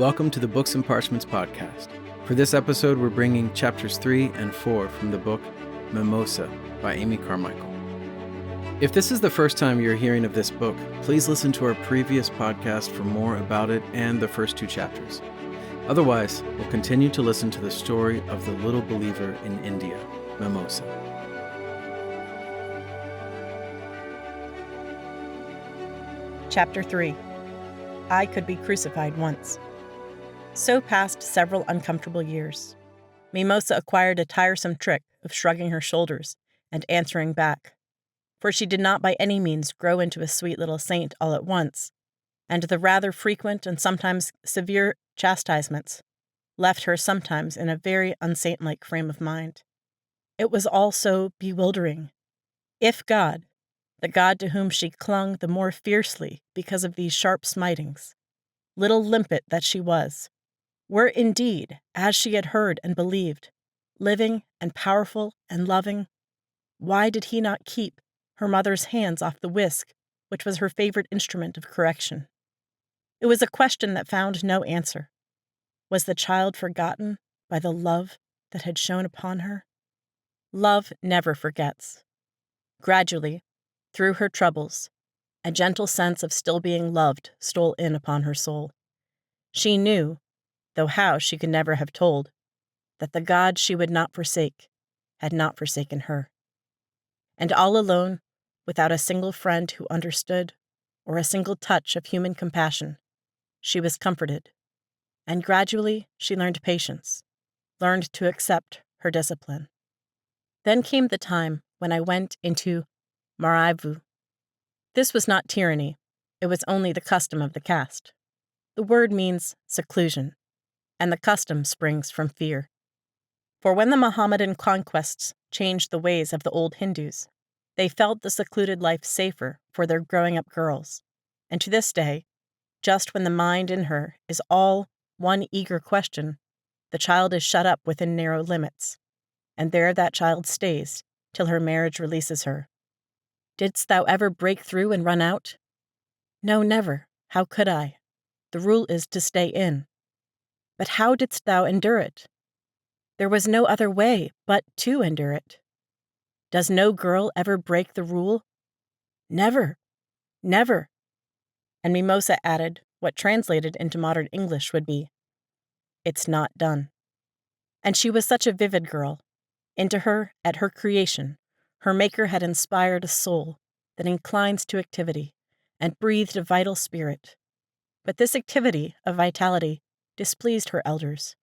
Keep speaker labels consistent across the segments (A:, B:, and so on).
A: Welcome to the Books and Parchments podcast. For this episode, we're bringing chapters 3 and 4 from the book Mimosa by Amy Carmichael. If this is the first time you're hearing of this book, please listen to our previous podcast for more about it and the first two chapters. Otherwise, we'll continue to listen to the story of the little believer in India, Mimosa.
B: Chapter 3. I could be crucified once. So passed several uncomfortable years. Mimosa acquired a tiresome trick of shrugging her shoulders and answering back, for she did not by any means grow into a sweet little saint all at once, and the rather frequent and sometimes severe chastisements left her sometimes in a very unsaintlike frame of mind. It was all so bewildering. If God, the God to whom she clung the more fiercely because of these sharp smitings, little limpet that she was, were indeed, as she had heard and believed, living and powerful and loving, why did he not keep her mother's hands off the whisk, which was her favorite instrument of correction? It was a question that found no answer. Was the child forgotten by the love that had shone upon her? Love never forgets. Gradually, through her troubles, a gentle sense of still being loved stole in upon her soul. She knew, though how she could never have told, that the God she would not forsake had not forsaken her. And all alone, without a single friend who understood, or a single touch of human compassion, she was comforted, and gradually she learned patience, learned to accept her discipline. Then came the time when I went into Maraivu. This was not tyranny, it was only the custom of the caste. The word means seclusion, and the custom springs from fear. For when the Mohammedan conquests changed the ways of the old Hindus, they felt the secluded life safer for their growing-up girls, and to this day, just when the mind in her is all one eager question, the child is shut up within narrow limits, and there that child stays till her marriage releases her. Didst thou ever break through and run out? No, never. How could I? The rule is to stay in. But how didst thou endure it? There was no other way but to endure it. Does no girl ever break the rule? Never, never. And Mimosa added what translated into modern English would be, it's not done. And she was such a vivid girl. Into her, at her creation, her Maker had inspired a soul that inclines to activity and breathed a vital spirit. But this activity of vitality displeased her elders,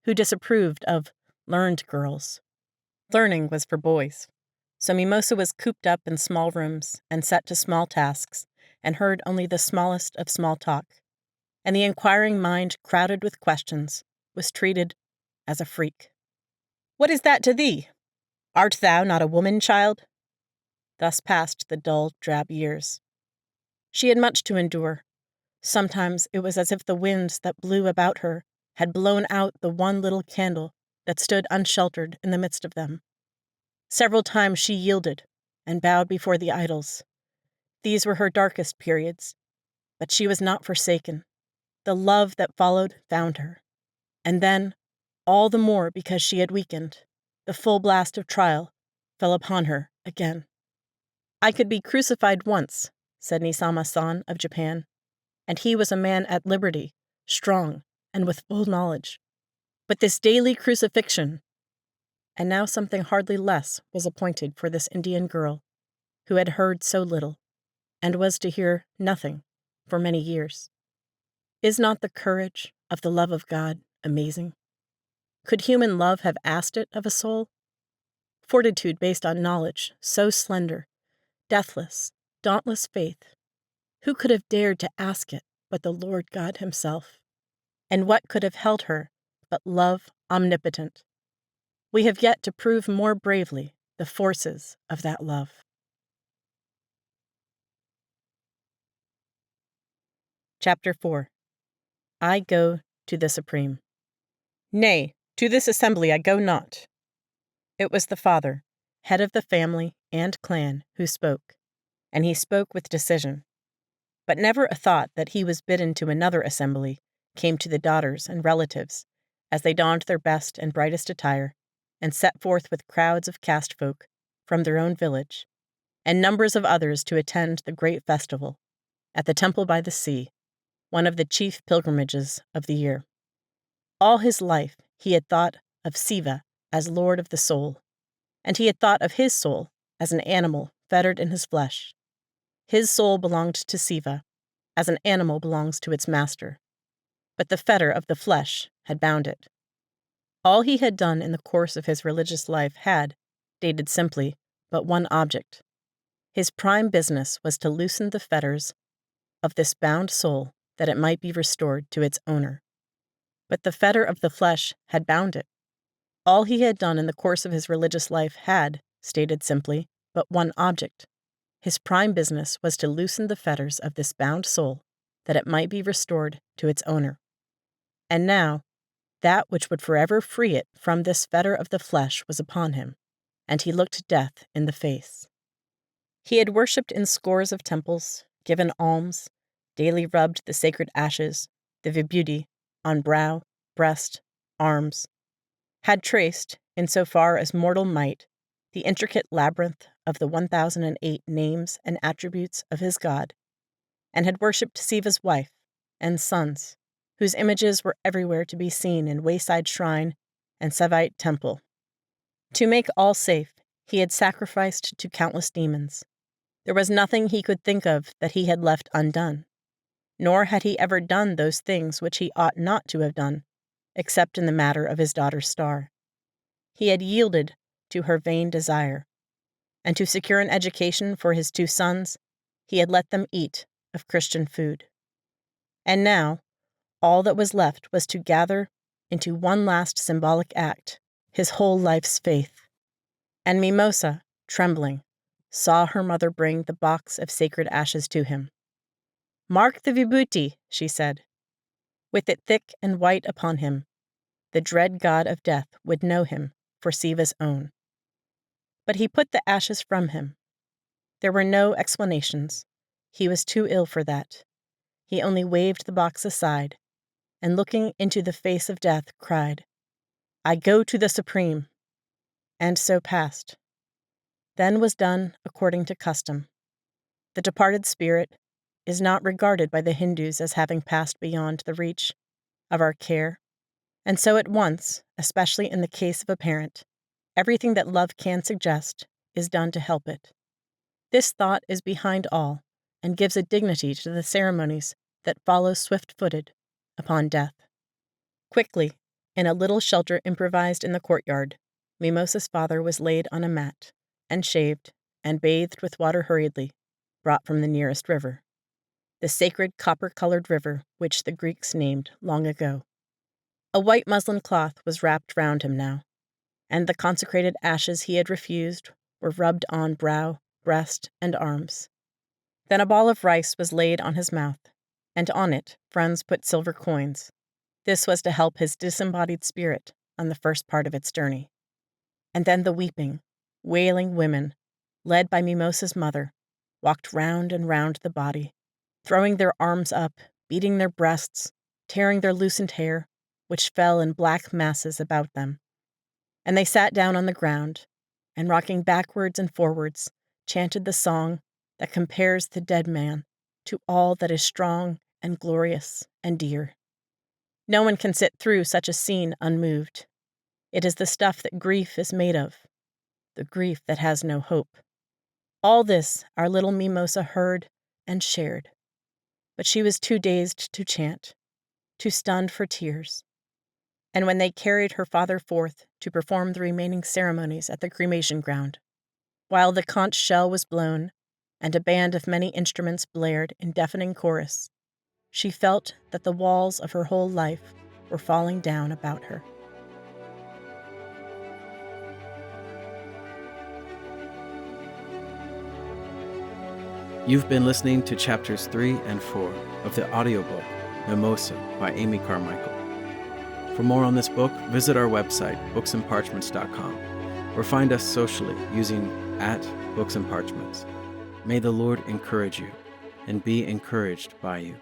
B: who disapproved of learned girls. Learning was for boys, so Mimosa was cooped up in small rooms and set to small tasks and heard only the smallest of small talk, and the inquiring mind, crowded with questions, was treated as a freak. What is that to thee? Art thou not a woman, child? Thus passed the dull, drab years. She had much to endure. Sometimes it was as if the winds that blew about her had blown out the one little candle that stood unsheltered in the midst of them. Several times she yielded and bowed before the idols. These were her darkest periods, but she was not forsaken. The love that followed found her. And then, all the more because she had weakened, the full blast of trial fell upon her again. I could be crucified once, said Nisama-san of Japan, and he was a man at liberty, strong, and with full knowledge. But this daily crucifixion, and now something hardly less was appointed for this Indian girl, who had heard so little, and was to hear nothing for many years. Is not the courage of the love of God amazing? Could human love have asked it of a soul? Fortitude based on knowledge, so slender, deathless, dauntless faith. Who could have dared to ask it but the Lord God himself? And what could have held her but love omnipotent? We have yet to prove more bravely the forces of that love. Chapter 4. I go to the Supreme. Nay, to this assembly I go not. It was the father, head of the family and clan, who spoke, and he spoke with decision. But never a thought that he was bidden to another assembly came to the daughters and relatives as they donned their best and brightest attire and set forth with crowds of caste folk from their own village, and numbers of others to attend the great festival at the temple by the sea, one of the chief pilgrimages of the year. All his life he had thought of Siva as lord of the soul, and he had thought of his soul as an animal fettered in his flesh. His soul belonged to Siva, as an animal belongs to its master, but the fetter of the flesh had bound it. All he had done in the course of his religious life had, stated simply, but one object. His prime business was to loosen the fetters of this bound soul that it might be restored to its owner. But the fetter of the flesh had bound it. All he had done in the course of his religious life had, stated simply, but one object. His prime business was to loosen the fetters of this bound soul that it might be restored to its owner. And now, that which would forever free it from this fetter of the flesh was upon him, and he looked death in the face. He had worshipped in scores of temples, given alms, daily rubbed the sacred ashes, the vibhuti, on brow, breast, arms, had traced, in so far as mortal might, the intricate labyrinth of the 1008 names and attributes of his God, and had worshipped Siva's wife and sons, whose images were everywhere to be seen in wayside shrine and Saivite temple. To make all safe, he had sacrificed to countless demons. There was nothing he could think of that he had left undone, nor had he ever done those things which he ought not to have done, except in the matter of his daughter's star. He had yielded to her vain desire, and to secure an education for his 2 sons, he had let them eat of Christian food. And now, all that was left was to gather into one last symbolic act his whole life's faith. And Mimosa, trembling, saw her mother bring the box of sacred ashes to him. "Mark the vibhuti," she said. With it thick and white upon him, the dread god of death would know him for Siva's own. But he put the ashes from him. There were no explanations. He was too ill for that. He only waved the box aside, and looking into the face of death, cried, "I go to the Supreme," and so passed. Then was done according to custom. The departed spirit is not regarded by the Hindus as having passed beyond the reach of our care, and so at once, especially in the case of a parent, everything that love can suggest is done to help it. This thought is behind all, and gives a dignity to the ceremonies that follow swift-footed upon death. Quickly, in a little shelter improvised in the courtyard, Mimosa's father was laid on a mat, and shaved, and bathed with water hurriedly, brought from the nearest river, the sacred copper-colored river which the Greeks named long ago. A white muslin cloth was wrapped round him now, and the consecrated ashes he had refused were rubbed on brow, breast, and arms. Then a ball of rice was laid on his mouth, and on it friends put silver coins. This was to help his disembodied spirit on the first part of its journey. And then the weeping, wailing women, led by Mimosa's mother, walked round and round the body, throwing their arms up, beating their breasts, tearing their loosened hair, which fell in black masses about them. And they sat down on the ground, and rocking backwards and forwards, chanted the song that compares the dead man to all that is strong and glorious and dear. No one can sit through such a scene unmoved. It is the stuff that grief is made of, the grief that has no hope. All this our little Mimosa heard and shared, but she was too dazed to chant, too stunned for tears. And when they carried her father forth to perform the remaining ceremonies at the cremation ground, while the conch shell was blown and a band of many instruments blared in deafening chorus, she felt that the walls of her whole life were falling down about her.
A: You've been listening to chapters 3 and 4 of the audiobook Mimosa by Amy Carmichael. For more on this book, visit our website, booksandparchments.com, or find us socially using @booksandparchments. May the Lord encourage you and be encouraged by you.